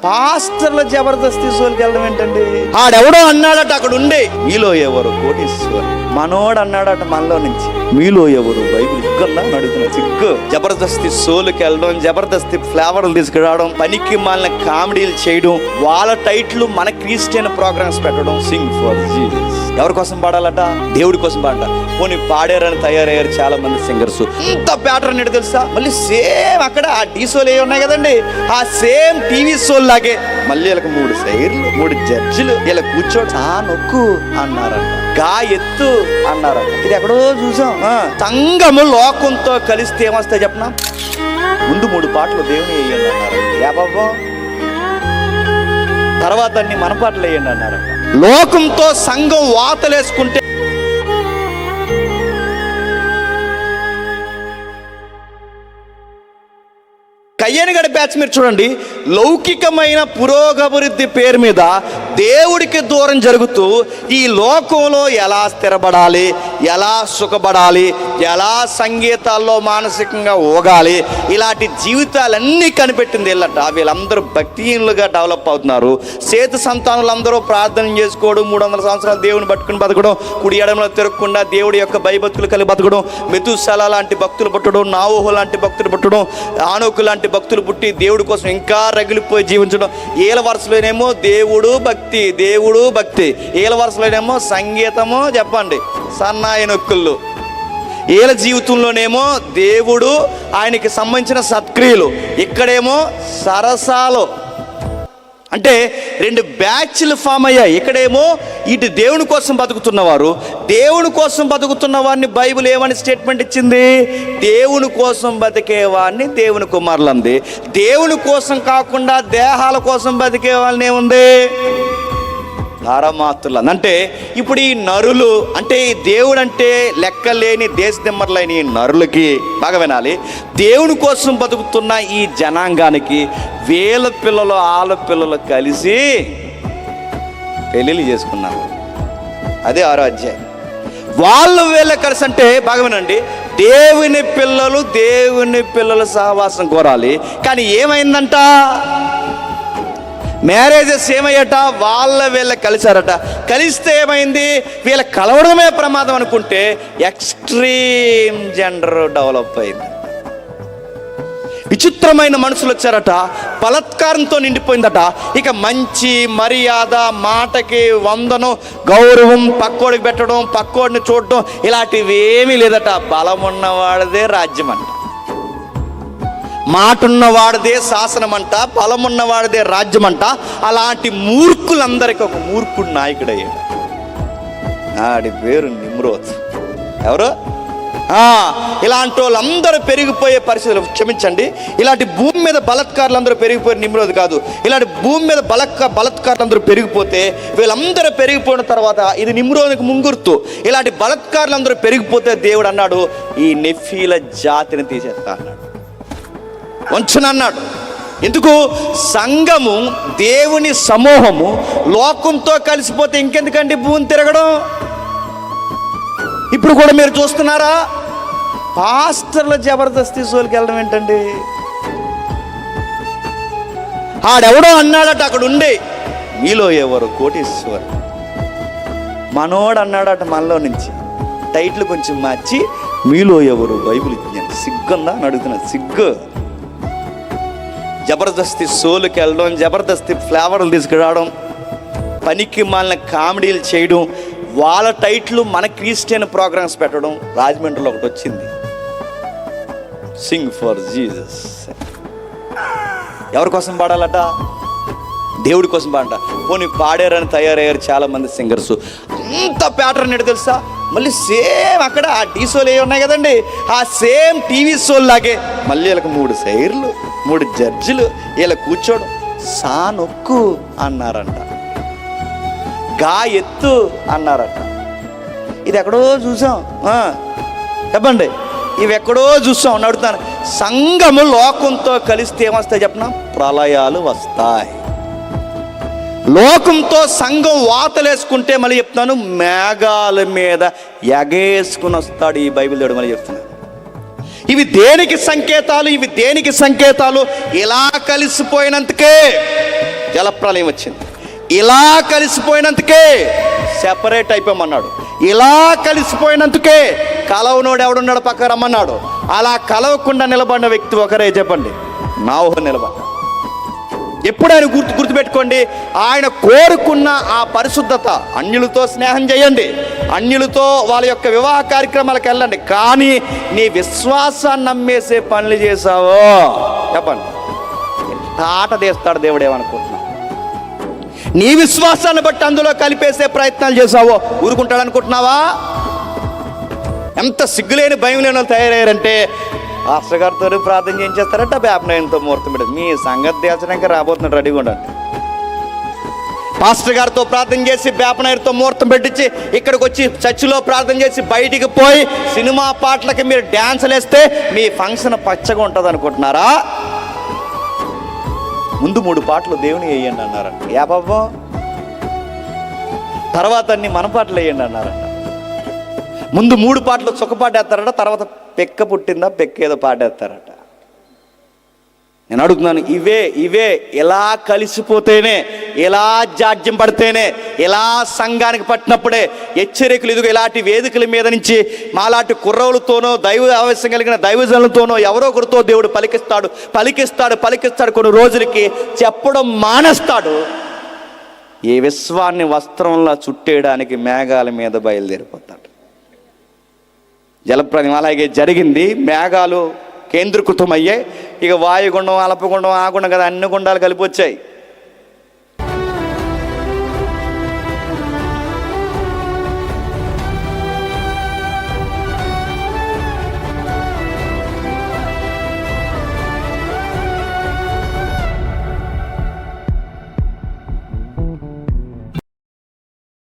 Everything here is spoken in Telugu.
పాస్టర్ల జబర్దస్త్ సోల్కి వెళ్ళడం ఏంటండి? ఆడెవడో అన్నాడట అక్కడ ఉండి, మీలో ఎవరు కోటీశ్వరు, మనోడు అన్నాడట మనలో నుంచి, మీలో ఎవరు బైబిల్ ఇక్కల్లా అడుగుతున్నా. సిగ్గు. జబర్దస్త్ సోల్కి వెళ్ళడం, జబర్దస్త్ ఫ్లేవర్లు తీసుకురావడం, పనికి మాలిన కామెడీలు చేయడం, వాళ్ళ టైట్లు మన క్రిస్టియన్ ప్రోగ్రామ్స్ పెట్టడం. Sing for Jesus. ఎవరి కోసం పాడాలట? దేవుడి కోసం పాడట. పోనీ పాడారని తయారయ్యారు చాలా మంది సింగర్స్. ఇంత ప్యాటర్న్ ఏంటో తెలుసా? మళ్ళీ సేమ్ అక్కడ ఆ టీ సోల్ ఏ ఉన్నాయి కదండి, ఆ సేమ్ టీవీ సోల్ లాగే మళ్ళీ వీళ్ళకి 3 సైర్లు, 3 జడ్జిలు, ఇలా కూర్చోడు చా నొక్కు అన్నారంట, గా ఎత్తు అన్నారంట. ఇది ఎక్కడో చూసాం. సంఘము లోకంతో కలిస్తే ఏమొస్తాయి చెప్పనా? ముందు 3 పాటలు దేవుని వేయండి అన్నారు. ఏ బాబా? తర్వాత అన్ని మన పాటలు వేయండి అన్నారు. లోకంతో సంఘం వాతలేసుకుంటే కయ్యనిగడి బ్యాచ్ మీరు చూడండి, లౌకికమైన పురోగభివృద్ధి పేరు మీద దేవుడికి దూరం జరుగుతూ ఈ లోకంలో ఎలా స్థిరపడాలి, ఎలా సుఖపడాలి, ఎలా సంగీతాల్లో మానసికంగా ఊగాలి, ఇలాంటి జీవితాలన్నీ కనిపెట్టింది వీళ్ళట. వీళ్ళందరూ భక్తిహీనులుగా డెవలప్ అవుతున్నారు. చేతి సంతానులందరూ ప్రార్థన చేసుకోవడం, 300 సంవత్సరాలు దేవుని పట్టుకుని బతకడం, కుడి ఎడమలో తిరగకుండా దేవుడి యొక్క భయభక్తులు కలిగి బతకడం, మెతుసల లాంటి భక్తులు పుట్టడం, నావోహు లాంటి భక్తులు పుట్టడం, ఆనోకు లాంటి భక్తులు పుట్టి దేవుడి కోసం ఇంకా రగిలిపోయి జీవించడం. ఏల వరుసలోనేమో దేవుడు భక్తి, దేవుడు భక్తి, ఏల వరుసలోనేమో సంగీతము, చెప్పండి సన్నాయి నొక్కుళ్ళు. ఏల జీవితంలోనేమో దేవుడు, ఆయనకి సంబంధించిన సత్క్రియలు, ఇక్కడేమో సరసాలు. అంటే 2 బ్యాచ్లు ఫామ్ అయ్యాయి. ఇక్కడేమో ఇటు దేవుని కోసం బతుకుతున్నవారు, దేవుని కోసం బతుకుతున్న వారిని బైబిల్ ఏమని స్టేట్మెంట్ ఇచ్చింది? దేవుని కోసం బతికే వారిని దేవుని కుమారులు అంది. దేవుని కోసం కాకుండా దేహాల కోసం బతికే వాళ్ళని ఏముంది? తారమాతులు. అంటే ఇప్పుడు ఈ నరులు, అంటే ఈ దేవుడు అంటే లెక్కలేని దేశదిమ్మర్లైన ఈ నరులకి, బాగా వినాలి, దేవుని కోసం బతుకుతున్న ఈ జనాంగానికి వీళ్ళ పిల్లలు వాళ్ళ పిల్లలు కలిసి పెళ్ళిళ్ళు చేసుకున్నారు. అదే 6వ అధ్యాయం. వాళ్ళు వీళ్ళ కలిసి అంటే బాగా వినండి, దేవుని పిల్లలు సహవాసం కోరాలి. కానీ ఏమైందంట? మ్యారేజెస్ ఏమయ్యట? వీళ్ళ కలిసారట. కలిస్తే ఏమైంది? వీళ్ళ కలవడమే ప్రమాదం అనుకుంటే ఎక్స్ట్రీమ్ జెండర్ డెవలప్ అయింది. విచిత్రమైన మనుషులు వచ్చారట, బలత్కారంతో నిండిపోయిందట. ఇక మంచి మర్యాద, మాటకి వందనం, గౌరవం, పక్కోడికి పెట్టడం, పక్కోడిని చూడడం, ఇలాంటివి ఏమీ లేదట. బలం ఉన్నవాడిదే రాజ్యం అంట, మాట ఉన్నవాడిదే శాసనం అంట, బలం ఉన్నవాడిదే రాజ్యం అంట. అలాంటి మూర్ఖులందరికీ ఒక మూర్ఖుడు నాయకుడు అయ్యాడు. ఆడి పేరు నిమ్రోద్. ఎవరు? ఇలాంటి వాళ్ళందరూ పెరిగిపోయే పరిస్థితులు, క్షమించండి, ఇలాంటి భూమి మీద బలత్కారులు అందరూ పెరిగిపోయారు. నిమ్రోద్ కాదు, ఇలాంటి భూమి మీద బలత్కారులు అందరూ పెరిగిపోతే వీళ్ళందరూ పెరిగిపోయిన తర్వాత ఇది నిమ్రోదుకి ముంగుర్తు. ఇలాంటి బలత్కారులు అందరూ పెరిగిపోతే దేవుడు అన్నాడు, ఈ నెఫీల జాతిని తీసేస్తా అన్నాడు, వంచనన్నాడు. ఎందుకు? సంఘము, దేవుని సమూహము లోకంతో కలిసిపోతే ఇంకెందుకండి భూమి తిరగడం? ఇప్పుడు కూడా మీరు చూస్తున్నారా, పాస్టర్ల జబర్దస్త్ సోల్కి వెళ్ళడం ఏంటండి? ఆడెవడో అన్నాడట అక్కడ ఉండి, మీలో ఎవరు కోటీశ్వరు, మనోడు అన్నాడట మనలో నుంచి, టైట్లు కొంచెం మార్చి మీలో ఎవరు బైబిల్ ఇచ్చాను. సిగ్గుందా అని అడుగుతున్నా. సిగ్గు. జబర్దస్త్ సోల్కి వెళ్ళడం, జబర్దస్త్ ఫ్లేవర్లు తీసుకురావడం, పనికి మాలిన కామెడీలు చేయడం, వాళ్ళ టైట్లు మన క్రిస్టియన్ ప్రోగ్రామ్స్ పెట్టడం. రాజమండ్రిలో ఒకటి వచ్చింది, సింగ్ ఫర్ జీసస్. ఎవరి కోసం పాడాలట? దేవుడి కోసం పాడట. పోనీ పాడారని తయారయ్యారు చాలా మంది సింగర్స్. అంత ప్యాటర్న్ ఏంటో తెలుసా? మళ్ళీ సేమ్ అక్కడ ఆ టీ సోల్ ఏ ఉన్నాయి కదండి, ఆ సేమ్ టీవీ సోల్ లాగే మళ్ళీ వీళ్ళకి 3 సైర్లు, 3 జడ్జిలు, ఇలా కూర్చోడం సా నొక్కు అన్నారంట, గా ఎత్తు అన్నారంట. ఇది ఎక్కడో చూసాం. చెప్పండి, ఇవి ఎక్కడో చూసాం అని అడుగుతాను. సంఘము లోకంతో కలిస్తే ఏమొస్తాయి చెప్పనా? ప్రళయాలు వస్తాయి. లోకంతో సంఘం వాతలేసుకుంటే మళ్ళీ చెప్తున్నాను, మేఘాల మీద ఎగేసుకుని వస్తాడు ఈ బైబిల్ దేవుడు. మళ్ళీ చెప్తున్నాను, ఇవి దేనికి సంకేతాలు? ఇలా కలిసిపోయినందుకే జలప్రలయం వచ్చింది. ఇలా కలిసిపోయినందుకే సెపరేట్ అయిపోమన్నాడు. ఇలా కలిసిపోయినందుకే కలవనోడు ఎవడున్నాడు పక్క రమ్మన్నాడు. అలా కలవకుండా నిలబడిన వ్యక్తి ఒకరే, చెప్పండి, నోవహు నిలబడ్డాడు. ఎప్పుడు ఆయన గుర్తుపెట్టుకోండి, ఆయన కోరుకున్న ఆ పరిశుద్ధత. అన్యులతో స్నేహం చేయండి, అన్యులతో వాళ్ళ యొక్క వివాహ కార్యక్రమాలకు వెళ్ళండి, కానీ నీ విశ్వాసాన్ని నమ్మేసే పనులు చేసావో చెప్పండి, తాట తీస్తాడు దేవుడు. ఏమనుకుంటున్నావు? నీ విశ్వాసాన్ని బట్టి అందులో కలిపేసే ప్రయత్నాలు చేసావో ఊరుకుంటాడు అనుకుంటున్నావా? ఎంత సిగ్గులేని భయం లేని వాళ్ళు తయారయ్యారంటే, పాస్టర్ గారితో ప్రార్థన చేయించేస్తారట, వేపనయంతో ముహూర్తం పెట్టి. మీ సంగతి దేశనాక రాబోతున్నాడు, రెడీగా ఉండండి. పాస్టర్ గారితో ప్రార్థన చేసి వేపనయ్యతో ముహూర్తం పెట్టించి ఇక్కడికి వచ్చి చర్చిలో ప్రార్థన చేసి బయటికి పోయి సినిమా పాటలకి మీరు డ్యాన్సులు వేస్తే మీ ఫంక్షన్ పచ్చగా ఉంటుంది అనుకుంటున్నారా? ముందు 3 పాటలు దేవుని వేయండి అన్నారంట. యా బాబా, తర్వాత అన్ని మన పాటలు వేయండి అన్నారంట. ముందు 3 పాటలు చుక్కపాటేస్తారట, తర్వాత పెక్క పుట్టిందా పెక్క ఏదో పాటేస్తారట. నేను అడుగుతున్నాను, ఇవే ఇలా కలిసిపోతేనే, ఇలా జాడ్యం పడితేనే, ఇలా సంఘానికి పట్టినప్పుడే హెచ్చరికలు. ఇదిగో ఇలాంటి వేదికల మీద నుంచి మాలాంటి కుర్రవులతోనో దైవ ఆవేశం కలిగిన దైవజనులతోనో ఎవరో ఒకరితో దేవుడు పలికిస్తాడు. కొన్ని రోజులకి చెప్పడం మానేస్తాడు. ఈ విశ్వాన్ని వస్త్రంలా చుట్టేయడానికి మేఘాల మీద బయలుదేరిపోతాడు. జలప్రలయం అలాగే జరిగింది. మేఘాలు కేంద్రీకృతమయ్యాయి. ఇక వాయుగుండం, అల్పగుండం, ఆగుండం కదా, అన్ని గుండాలు కలిపి వచ్చాయి.